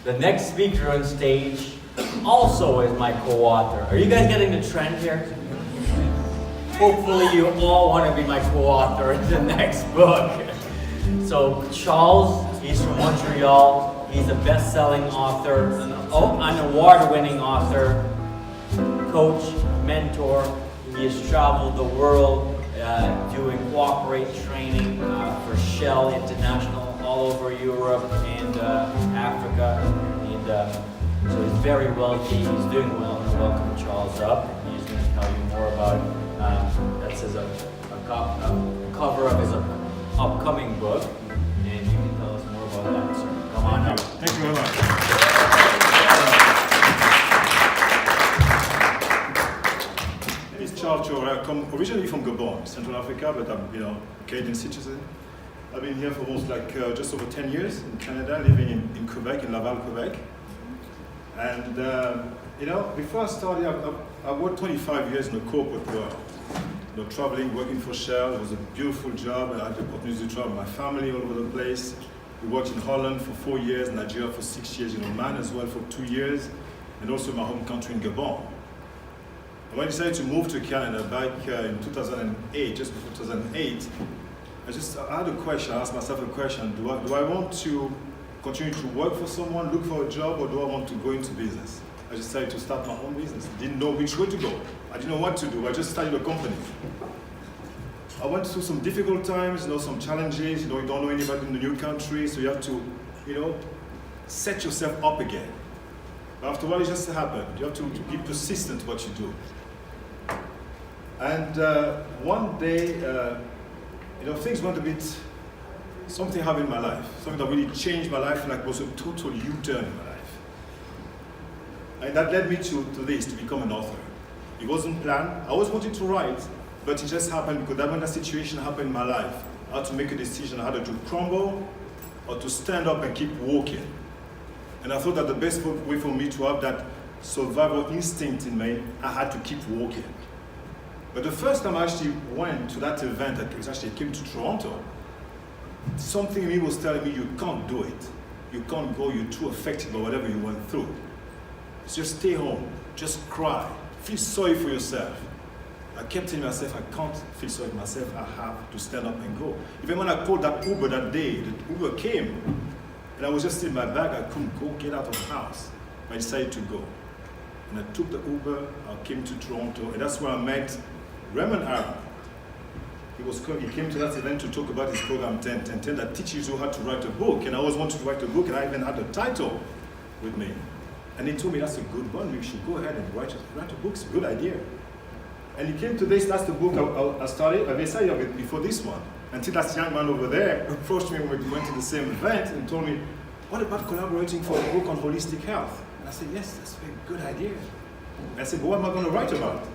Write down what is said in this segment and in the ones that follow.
The next speaker on stage also is my co-author. Are you guys getting the trend here? Hopefully you all want to be my co-author in the next book. So Charles, he's from Montreal. He's a best-selling author, an award-winning author, coach, mentor. He has traveled the world doing cooperate training for Shell International all over Europe and Africa. And so he's very wealthy, he's doing well. And welcome Charles up. He's going to tell you more about that's his cover of his upcoming book. And you can tell us more about that. So come on up. Thank you very much. My name is Charles Tchoreret. I come originally from Gabon, Central Africa, but I'm a Canadian citizen. I've been here for almost just over 10 years in Canada, living in Quebec, in Laval, Quebec. And before I started, I worked 25 years in the corporate world. Traveling, working for Shell. It was a beautiful job. I had the opportunity to travel with my family all over the place. We worked in Holland for 4 years, Nigeria for 6 years, in Oman as well for 2 years, and also my home country in Gabon. And when I decided to move to Canada back in 2008, just before 2008, I had a question. I asked myself a question: Do I want to continue to work for someone, look for a job, or do I want to go into business? I decided to start my own business. Didn't know which way to go. I didn't know what to do. I just started a company. I went through some difficult times, some challenges. You don't know anybody in the new country, so you have to, set yourself up again. But after a while, it just happened. You have to be persistent in what you do. And one day, things went a bit. Something happened in my life. Something that really changed my life, and was a total U-turn in my life. And that led me to this, to become an author. It wasn't planned. I always wanted to write, but it just happened because when that situation happened in my life, I had to make a decision either to crumble or to stand up and keep walking. And I thought that the best way for me to have that survival instinct in me, I had to keep walking. But the first time I actually went to that event, I came to Toronto, something in me was telling me, you can't do it. You can't go, you're too affected by whatever you went through. Just stay home, just cry, feel sorry for yourself. I kept telling myself, I can't feel sorry for myself, I have to stand up and go. Even when I called that Uber that day, the Uber came, and I was just in my bag, I couldn't go get out of the house. I decided to go. And I took the Uber, I came to Toronto, and that's where I met Raymond. He came to that event to talk about his program 10 that teaches you how to write a book. And I always wanted to write a book, and I even had the title with me. And he told me, that's a good one, you should go ahead and write a book, it's a good idea. And he came to this, that's the book I started, I decided before this one. Until that young man over there approached me when we went to the same event and told me, what about collaborating for a book on holistic health? And I said, yes, that's a very good idea. And I said, but what am I going to write about?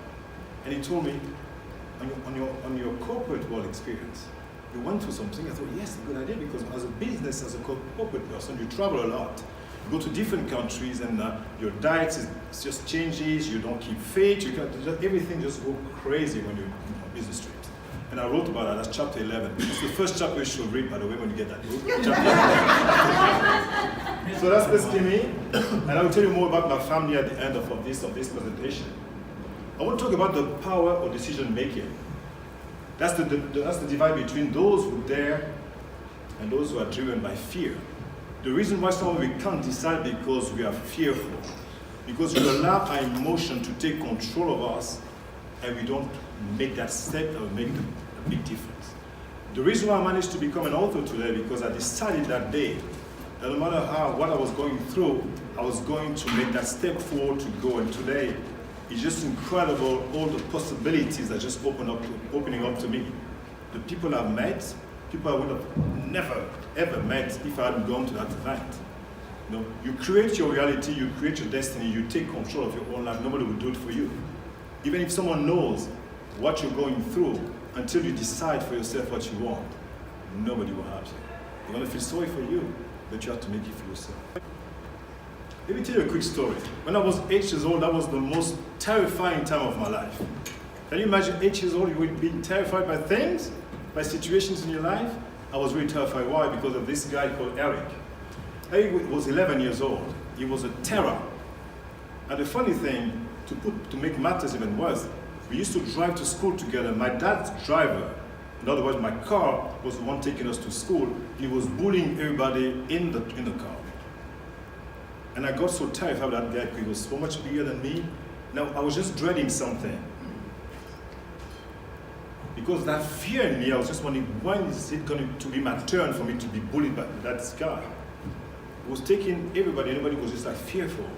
And he told me, on your corporate world experience, you went through something. I thought, yes, a good idea, because as a business, as a corporate person, you travel a lot. You go to different countries, and your diet just changes. You don't keep fit. Everything just go crazy when you're on business trips. And I wrote about that. That's chapter 11. It's the first chapter you should read, by the way, when you get that book. So that's basically me. And I will tell you more about my family at the end of this presentation. I want to talk about the power of decision making. That's the divide between those who dare and those who are driven by fear. The reason why some of we can't decide because we are fearful, because we allow our emotion to take control of us, and we don't make that step that will make a big difference. The reason why I managed to become an author today, because I decided that day that no matter what I was going through, I was going to make that step forward to go. And today, it's just incredible, all the possibilities that just opening up to me. The people I've met, people I would have never, ever met if I hadn't gone to that event. You create your reality, you create your destiny, you take control of your own life. Nobody will do it for you. Even if someone knows what you're going through, until you decide for yourself what you want, nobody will have you. They're going to feel sorry for you, but you have to make it for yourself. Let me tell you a quick story. When I was 8 years old, that was the most terrifying time of my life. Can you imagine 8 years old, you would be terrified by things, by situations in your life? I was really terrified. Why? Because of this guy called Eric. He was 11 years old. He was a terror. And the funny thing, to make matters even worse, we used to drive to school together. My dad's driver, in other words, my car was the one taking us to school. He was bullying everybody in the car. And I got so terrified of that guy because he was so much bigger than me. Now, I was just dreading something. Because that fear in me, I was just wondering, when is it going to be my turn for me to be bullied by that guy? It was taking everybody was just like fearful.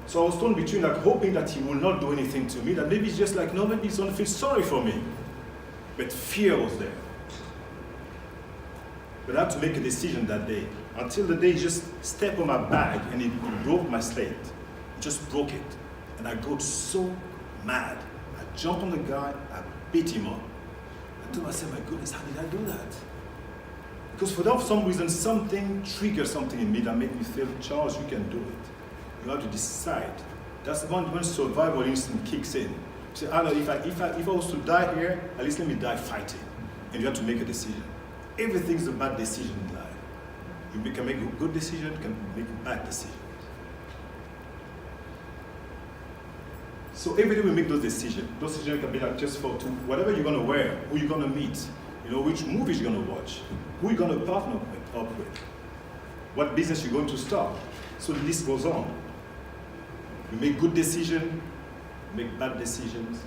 So I was torn between like hoping that he will not do anything to me, that maybe it's just like, no, maybe he's going to feel sorry for me. But fear was there. But I had to make a decision that day. Until the day he just stepped on my bag and he broke my slate. He just broke it. And I got so mad. I jumped on the guy, I beat him up. I told myself, my goodness, how did I do that? Because for some reason, something triggered something in me that made me feel, Charles, you can do it. You have to decide. That's when survival instinct kicks in. You say, I know, if I was to die here, at least let me die fighting. And you have to make a decision. Everything's a bad decision in life. You can make a good decision, you can make a bad decision. So every day we make those decisions. Those decisions can be like just for whatever you're going to wear, who you're going to meet, which movies you're going to watch, who you're going to partner up with, what business you're going to start. So the list goes on. You make good decisions, make bad decisions,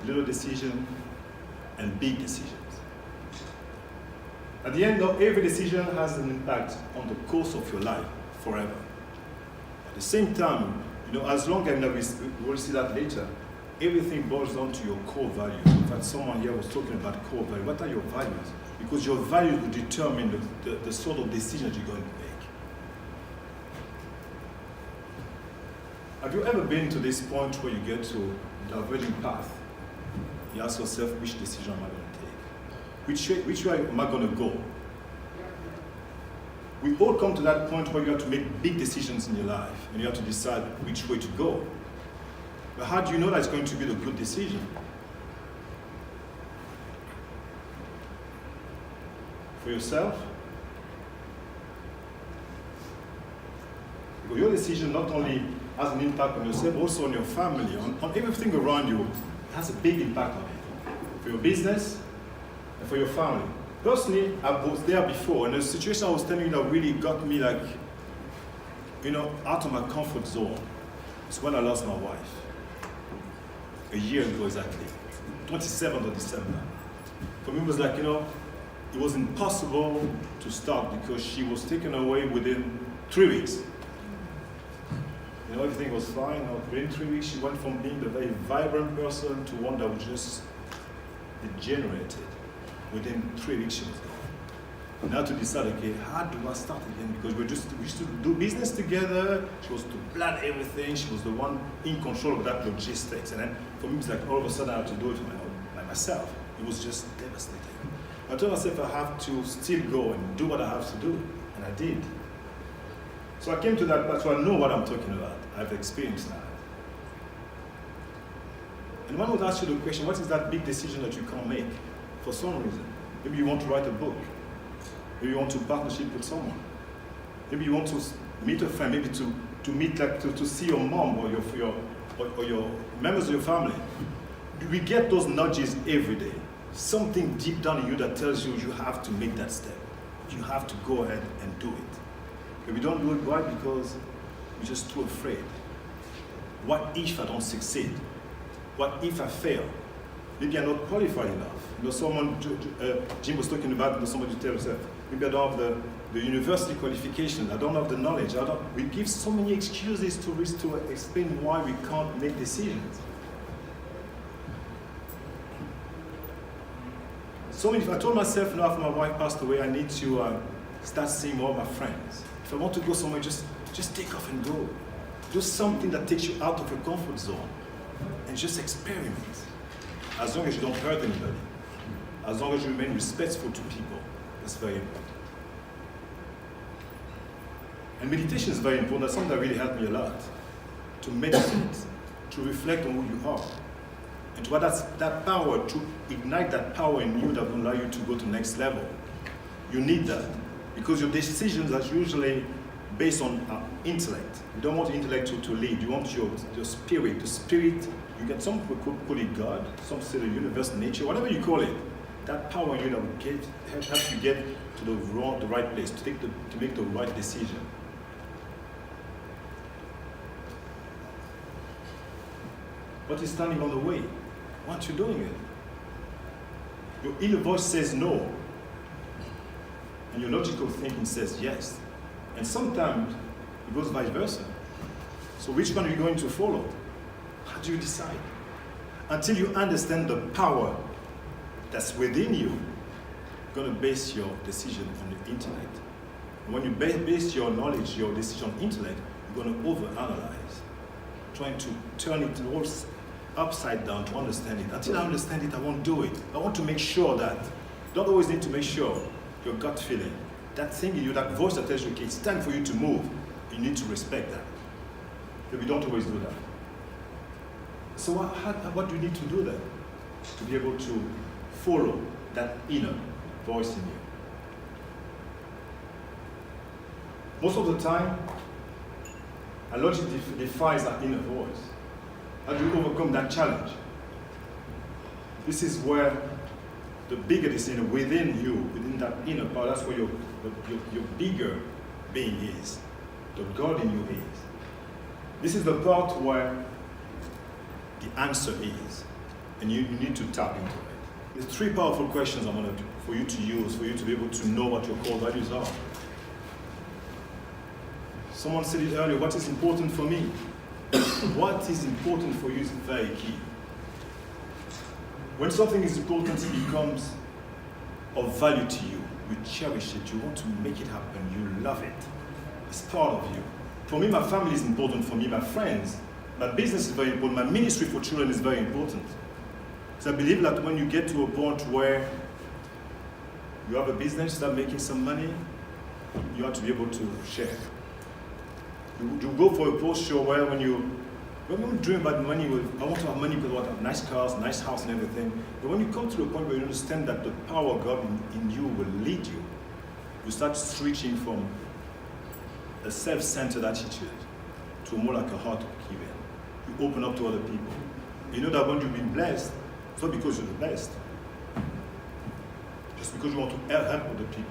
little decisions, and big decisions. At the end of every decision has an impact on the course of your life forever. At the same time, as long as we'll see that later, everything boils down to your core values. In fact, someone here was talking about core values. What are your values? Because your values will determine the sort of decisions you're going to make. Have you ever been to this point where you get to the diverging path? You ask yourself, which decision am I going to take? Which way am I going to go? We all come to that point where you have to make big decisions in your life and you have to decide which way to go. But how do you know that it's going to be the good decision? For yourself? Because your decision not only has an impact on yourself, but also on your family, on everything around you. It has a big impact on it. For your business and for your family. Personally, I was there before, and the situation I was telling you that really got me out of my comfort zone. It's when I lost my wife. A year ago exactly, 27th of December. For me, it was like, it was impossible to start because she was taken away within 3 weeks. Everything was fine. Within 3 weeks, she went from being the very vibrant person to one that was just degenerated. Within 3 weeks, she was gone. Now to decide, okay, how do I start again? Because we used to do business together. She was to plan everything. She was the one in control of that logistics. And then for me, it's like all of a sudden I have to do it by myself. It was just devastating. I told myself I have to still go and do what I have to do. And I did. So I came to that place where I know what I'm talking about. I've experienced that. And one would ask you the question, what is that big decision that you can't make? For some reason. Maybe you want to write a book. Maybe you want to partnership with someone. Maybe you want to meet a friend, maybe to see your mom or your members of your family. We get those nudges every day. Something deep down in you that tells you you have to make that step. You have to go ahead and do it. But we don't do it why? Because we're just too afraid. What if I don't succeed? What if I fail? Maybe I'm not qualified enough. Jim was talking about somebody tell himself, maybe I don't have the university qualification, I don't have the knowledge. We give so many excuses to explain why we can't make decisions. I told myself now after my wife passed away, I need to start seeing more of my friends. If I want to go somewhere, just take off and go. Do something that takes you out of your comfort zone and just experiment. As long as you don't hurt anybody. As long as you remain respectful to people. That's very important. And meditation is very important. That's something that really helped me a lot. To meditate, to reflect on who you are. And to have that power, to ignite that power in you that will allow you to go to the next level. You need that. Because your decisions are usually based on intellect. You don't want the intellect to lead. You want your spirit. The spirit, you get, some people call it God, some say the universe, nature, whatever you call it. That power in you that will help you get to the right place, to make the right decision. What is standing on the way? Why aren't you doing it? Your inner voice says no, and your logical thinking says yes. And sometimes it goes vice versa. So which one are you going to follow? How do you decide? Until you understand the power that's within you, you're going to base your decision on the intellect. And when you base your knowledge, your decision on intellect, you're going to overanalyze, trying to turn it all upside down to understand it. Until I understand it, I won't do it. I want to make sure that. You don't always need to make sure. Your gut feeling, that thing in you, that voice that tells you, okay, it's time for you to move, you need to respect that. But we don't always do that. So what do you need to do then? To be able to follow that inner voice in you. Most of the time, our logic defies our inner voice. How do you overcome that challenge? This is where the bigger decision within you, within that inner power, that's where your bigger being is. The God in you is. This is the part where the answer is. And you need to tap into it. There's three powerful questions I want for you to use, for you to be able to know what your core values are. Someone said it earlier, what is important for me? What is important for you is very key. When something is important, it becomes of value to you. You cherish it, you want to make it happen, you love it. It's part of you. For me, my family is important for me, my friends. My business is very important, my ministry for children is very important. So I believe that when you get to a point where you have a business, start making some money, you have to be able to share. You go for a posture where when you dream about money, I want to have money because I want to have nice cars, nice house and everything. But when you come to a point where you understand that the power of God in you will lead you, you start switching from a self-centered attitude to more like a heart of giving. You open up to other people. You know that when you've been blessed, it's not because you're the best. Just because you want to help other people.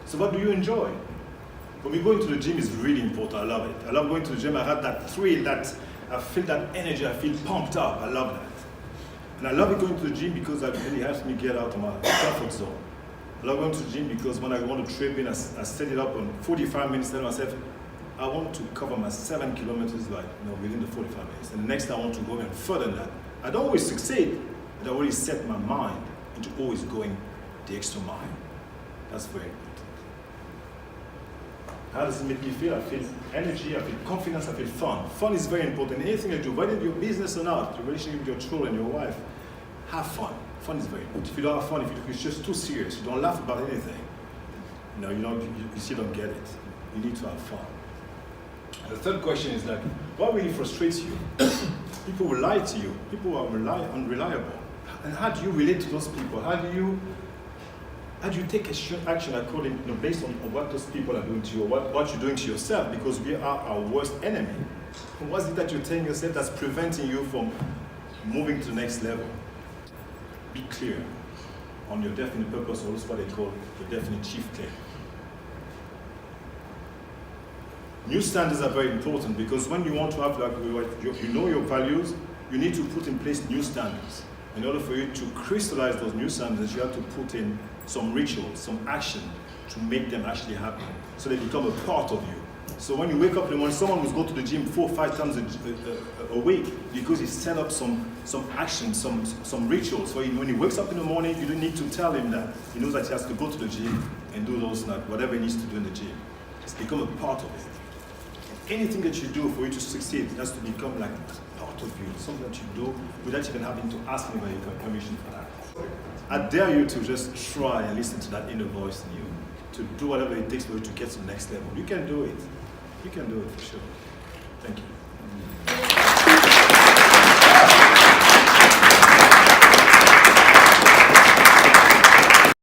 So what do you enjoy? For me, going to the gym is really important. I love it. I love going to the gym. I have that thrill, I feel that energy. I feel pumped up. I love that. And I love it going to the gym because it really helps me get out of my comfort zone. I love going to the gym because when I want to trip in, I set it up on 45 minutes. Tell myself, I want to cover my 7 kilometers within the 45 minutes. And the next time I want to go even further than that. I don't always succeed, but I always set my mind into always going the extra mile. That's very important. How does it make me feel? I feel energy, I feel confidence, I feel fun. Fun is very important. Anything you do, whether it's your business or not, your relationship with your children, your wife, have fun. Fun is very important. If you don't have fun, if it's just too serious, you don't laugh about anything, you still don't get it. You need to have fun. The third question is like, what really frustrates you? People will lie to you. People are unreliable. And how do you relate to those people? How do you take action according, based on what those people are doing to you, or what you're doing to yourself? Because we are our worst enemy. What is it that you're telling yourself that's preventing you from moving to the next level? Be clear on your definite purpose, or what they call the definite chief claim. New standards are very important because when you want to have, you know your values, you need to put in place new standards. In order for you to crystallize those new standards, you have to put in some rituals, some action to make them actually happen, so they become a part of you. So when you wake up in the morning, someone will go to the gym 4 or 5 times a week because he set up some action, some rituals. So when he wakes up in the morning, you don't need to tell him that. He knows that he has to go to the gym and do those, whatever he needs to do in the gym. It's become a part of it. Anything that you do for you to succeed, it has to become like part of you, something that you do without even having to ask anybody for permission for that. I dare you to just try and listen to that inner voice in you, to do whatever it takes for you to get to the next level. You can do it. You can do it for sure. Thank you.